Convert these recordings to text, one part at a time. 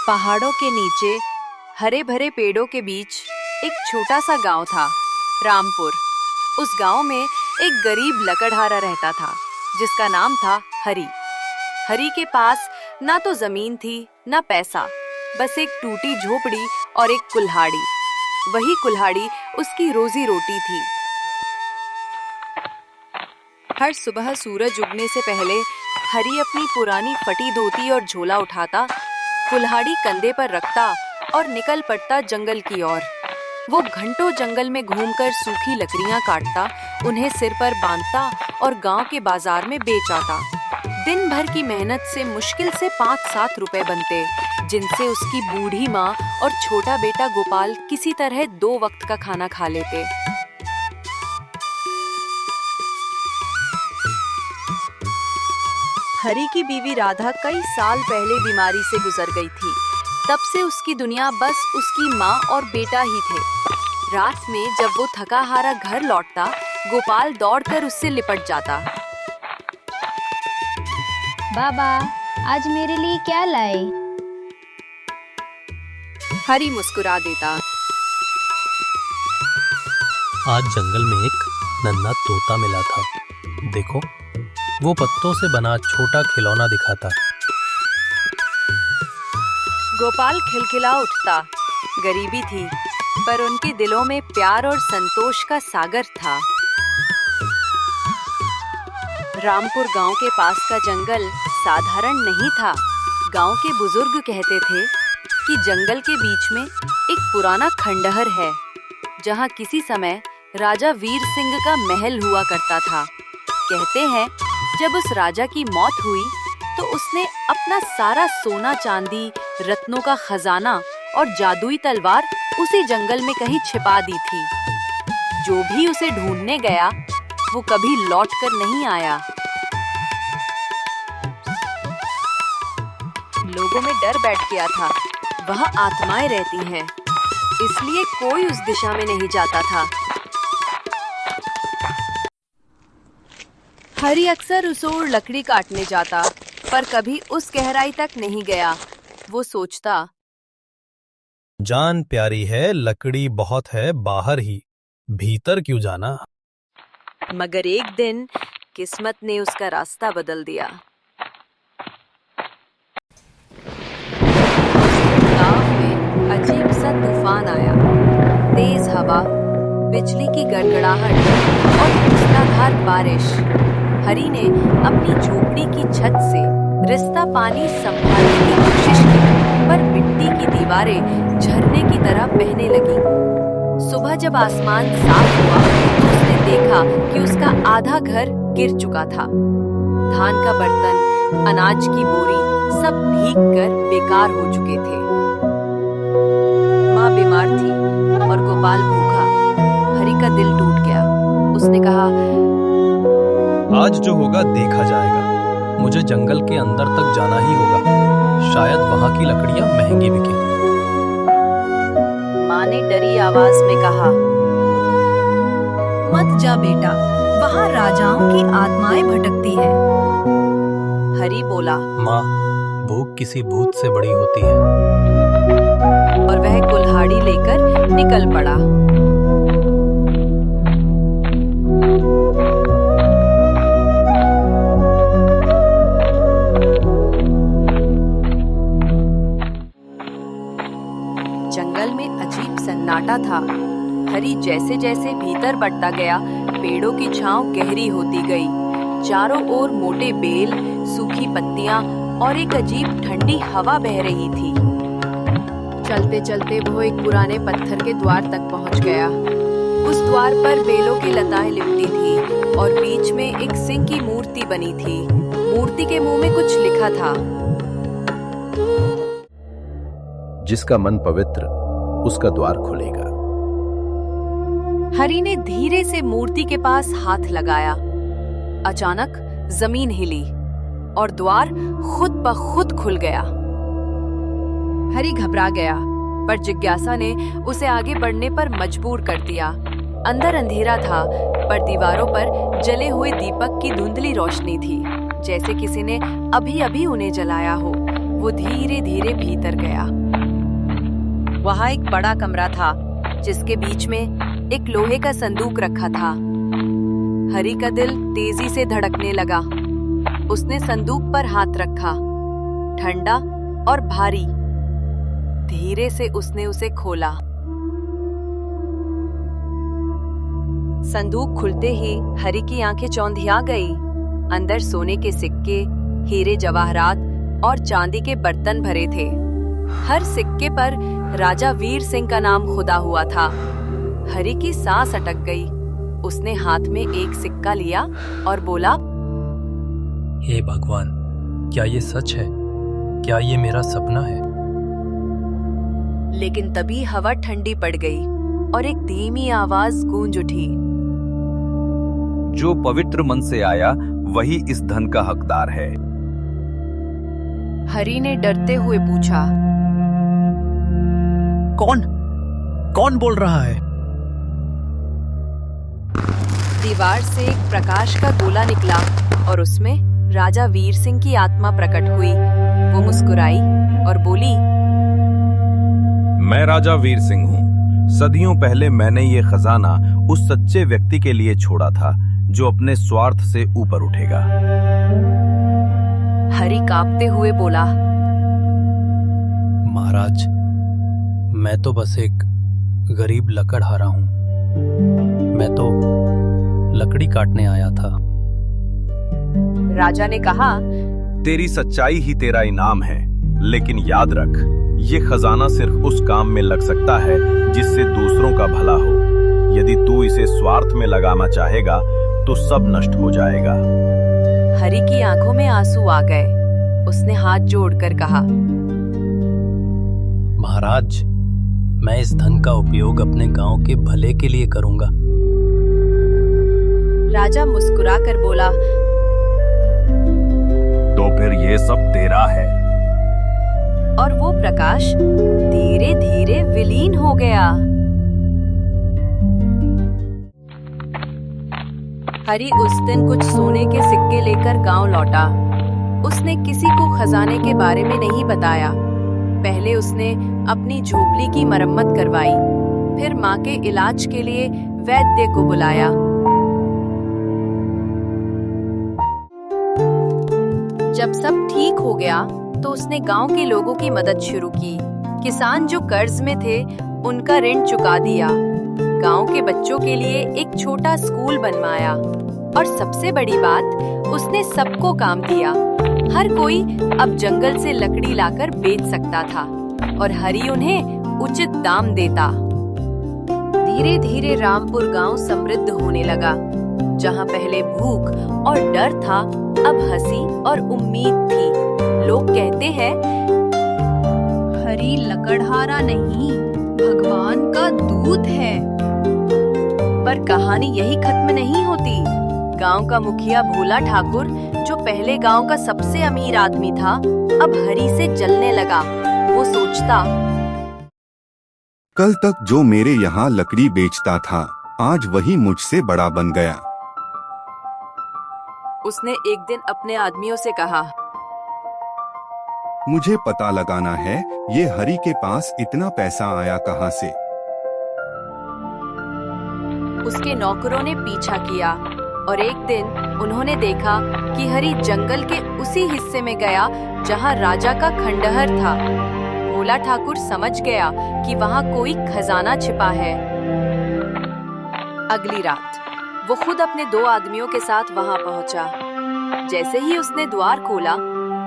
पहाड़ों के नीचे हरे भरे पेड़ों के बीच एक छोटा सा गांव था, रामपुर। उस गांव में एक गरीब लकड़हारा रहता था जिसका नाम था हरी। हरी के पास ना तो जमीन थी ना पैसा, बस एक टूटी झोपड़ी और एक कुल्हाड़ी। वही कुल्हाड़ी उसकी रोजी रोटी थी। हर सुबह सूरज उगने से पहले हरी अपनी पुरानी फटी धोती और झोला उठाता, कुल्हाड़ी कंधे पर रखता और निकल पड़ता जंगल की ओर। वो घंटों जंगल में घूमकर सूखी लकड़ियां काटता, उन्हें सिर पर बांधता और गांव के बाजार में बेच आता। दिन भर की मेहनत से मुश्किल से 5-7 रुपए बनते, जिनसे उसकी बूढ़ी माँ और छोटा बेटा गोपाल किसी तरह 2 वक्त का खाना खा लेते। हरी की बीवी राधा कई साल पहले बीमारी से गुजर गई थी। तब से उसकी दुनिया बस उसकी माँ और बेटा ही थे। रात में जब वो थका हारा घर लौटता, गोपाल दौड़कर उससे लिपट जाता। बाबा, आज मेरे लिए क्या लाए? हरी मुस्कुरा देता। आज जंगल में एक नन्हा तोता मिला था। देखो, वो पत्तों से बना छोटा खिलौना दिखाता। गोपाल खिलखिला उठता। गरीबी थी, पर उनके दिलों में प्यार और संतोष का सागर था। रामपुर गांव के पास का जंगल साधारण नहीं था। गांव के बुजुर्ग कहते थे कि जंगल के बीच में एक पुराना खंडहर है, जहां किसी समय राजा वीर सिंह का महल हुआ करता था। कहते हैं जब उस राजा की मौत हुई तो उसने अपना सारा सोना चांदी, रत्नों का खजाना और जादुई तलवार उसी जंगल में कहीं छिपा दी थी। जो भी उसे ढूंढने गया वो कभी लौटकर नहीं आया। लोगों में डर बैठ गया था, वहाँ आत्माएं रहती हैं, इसलिए कोई उस दिशा में नहीं जाता था। हरी अक्सर उस ओर लकड़ी काटने जाता, पर कभी उस गहराई तक नहीं गया। वो सोचता, जान प्यारी है, लकड़ी बहुत है बाहर ही, भीतर क्यों जाना। मगर एक दिन किस्मत ने उसका रास्ता बदल दिया। गांव में अजीब सा तूफान आया। तेज हवा, बिजली की गड़गड़ाहट और मूसलाधार बारिश। हरी ने अपनी झोपड़ी की छत से रिश्ता पानी संभालने की कोशिश की, पर मिट्टी की दीवारें झरने की तरह बहने लगीं। सुबह जब आसमान साफ हुआ तो उसने देखा कि उसका आधा घर गिर चुका था। धान का बर्तन, अनाज की बोरी सब भीगकर बेकार हो चुके थे। माँ बीमार थी और गोपाल भूखा। हरी का दिल टूट गया। उसने कहा, आज जो होगा देखा जाएगा। मुझे जंगल के अंदर तक जाना ही होगा, शायद वहां की लकड़ियां महंगी बिके। माँ ने डरी आवाज में कहा, मत जा बेटा, वहाँ राजाओं की आत्माएं भटकती हैं। हरी बोला, माँ, भूख किसी भूत से बड़ी होती है। और वह कुल्हाड़ी लेकर निकल पड़ा। जंगल में अजीब सन्नाटा था। हरी जैसे जैसे भीतर बढ़ता गया, पेड़ों की छांव गहरी होती गई। चारों ओर मोटे बेल, सूखी पत्तियां और एक अजीब ठंडी हवा बह रही थी। चलते चलते वो एक पुराने पत्थर के द्वार तक पहुंच गया। उस द्वार पर बेलों की लताएं लिपटी थी और बीच में एक सिंह की मूर्ति बनी थी। मूर्ति के मुंह में कुछ लिखा था, जिसका मन पवित्र उसका द्वार खुलेगा। हरी ने धीरे से मूर्ति के पास हाथ लगाया। अचानक जमीन हिली और द्वार खुद ब खुद खुल गया। हरी घबरा गया, पर जिज्ञासा ने उसे आगे बढ़ने पर मजबूर कर दिया। अंदर अंधेरा था, पर दीवारों पर जले हुए दीपक की धुंधली रोशनी थी, जैसे किसी ने अभी अभी उन्हें जलाया हो। वो धीरे धीरे भीतर गया। वहां एक बड़ा कमरा था, जिसके बीच में एक लोहे का संदूक रखा था। हरी का दिल तेजी से धड़कने लगा। उसने संदूक पर हाथ रखा, ठंडा और भारी। धीरे से उसने उसे खोला। संदूक खुलते ही हरी की आंखें चौंधिया गई। अंदर सोने के सिक्के, हीरे जवाहरात और चांदी के बर्तन भरे थे। हर सिक्के पर राजा वीर सिंह का नाम खुदा हुआ था। हरी की सांस अटक गई। उसने हाथ में एक सिक्का लिया और बोला, हे भगवान, क्या ये सच है? क्या ये मेरा सपना है? लेकिन तभी हवा ठंडी पड़ गई और एक धीमी आवाज गूंज उठी। जो पवित्र मन से आया वही इस धन का हकदार है। हरी ने डरते हुए पूछा, कौन बोल रहा है? दीवार से एक प्रकाश का गोला निकला और उसमें राजा वीर सिंह की आत्मा प्रकट हुई। वो मुस्कुराई और बोली, मैं राजा वीर सिंह हूँ। सदियों पहले मैंने ये खजाना उस सच्चे व्यक्ति के लिए छोड़ा था जो अपने स्वार्थ से ऊपर उठेगा। हरी कांपते हुए बोला, महाराज, मैं तो बस एक गरीब लकड़हारा हूँ। मैं तो लकड़ी काटने आया था। राजा ने कहा, तेरी सच्चाई ही तेरा इनाम है, लेकिन याद रख, ये खजाना सिर्फ उस काम में लग सकता है जिससे दूसरों का भला हो। यदि तू इसे स्वार्थ में लगाना चाहेगा तो सब नष्ट हो जाएगा। हरी की आंखों में आंसू आ गए। उसने हाथ जोड़कर कहा, महाराज, मैं इस धन का उपयोग अपने गांव के भले के लिए करूंगा। राजा मुस्कुराकर बोला, तो फिर ये सब तेरा है। और वो प्रकाश धीरे धीरे विलीन हो गया। हरी उस दिन कुछ सोने के सिक्के लेकर गांव लौटा। उसने किसी को खजाने के बारे में नहीं बताया। पहले उसने अपनी झोपड़ी की मरम्मत करवाई, फिर माँ के इलाज के लिए वैद्य को बुलाया। जब सब ठीक हो गया तो उसने गांव के लोगों की मदद शुरू की। किसान जो कर्ज में थे, उनका ऋण चुका दिया। गांव के बच्चों के लिए एक छोटा स्कूल बनवाया और सबसे बड़ी बात, उसने सबको काम दिया। हर कोई अब जंगल से लकड़ी लाकर बेच सकता था और हरी उन्हें उचित दाम देता। धीरे धीरे रामपुर गांव समृद्ध होने लगा। जहां पहले भूख और डर था, अब हंसी और उम्मीद थी। लोग कहते हैं, हरी लकड़हारा नहीं, भगवान का दूत है। पर कहानी यही खत्म नहीं होती। गांव का मुखिया भोला ठाकुर, जो पहले गांव का सबसे अमीर आदमी था, अब हरी से जलने लगा। वो सोचता, कल तक जो मेरे यहाँ लकड़ी बेचता था, आज वही मुझसे बड़ा बन गया। उसने एक दिन अपने आदमियों से कहा, मुझे पता लगाना है, ये हरी के पास इतना पैसा आया कहाँ से। उसके नौकरों ने पीछा किया और एक दिन उन्होंने देखा कि हरी जंगल के उसी हिस्से में गया जहां राजा का खंडहर था। भोला ठाकुर समझ गया कि वहां कोई खजाना छिपा है। अगली रात वो खुद अपने 2 आदमियों के साथ वहां पहुंचा। जैसे ही उसने द्वार खोला,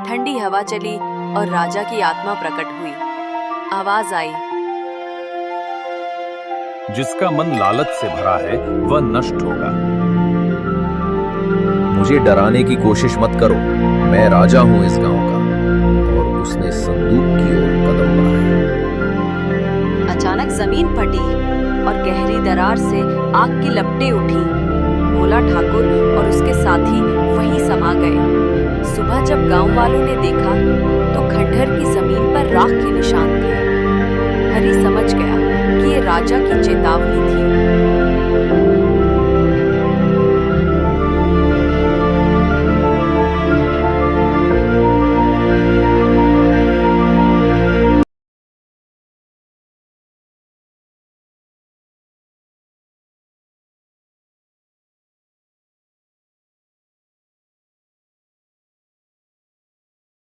ठंडी हवा चली और राजा की आत्मा प्रकट हुई। आवाज आई, जिसका मन लालच से भरा है वह नष्ट होगा। मुझे डराने की कोशिश मत करो, मैं राजा हूं इस गांव का। और उसने संदूक की ओर कदम बढ़ाए। अचानक जमीन फटी और गहरी दरार से आग की लपटें उठी। भोला ठाकुर और उसके साथी वहीं समा गए। सुबह जब गांव वालों ने देखा तो खंडहर की जमीन पर राख के निशान थे। हरी समझ गया कि ये राजा की चेतावनी थी।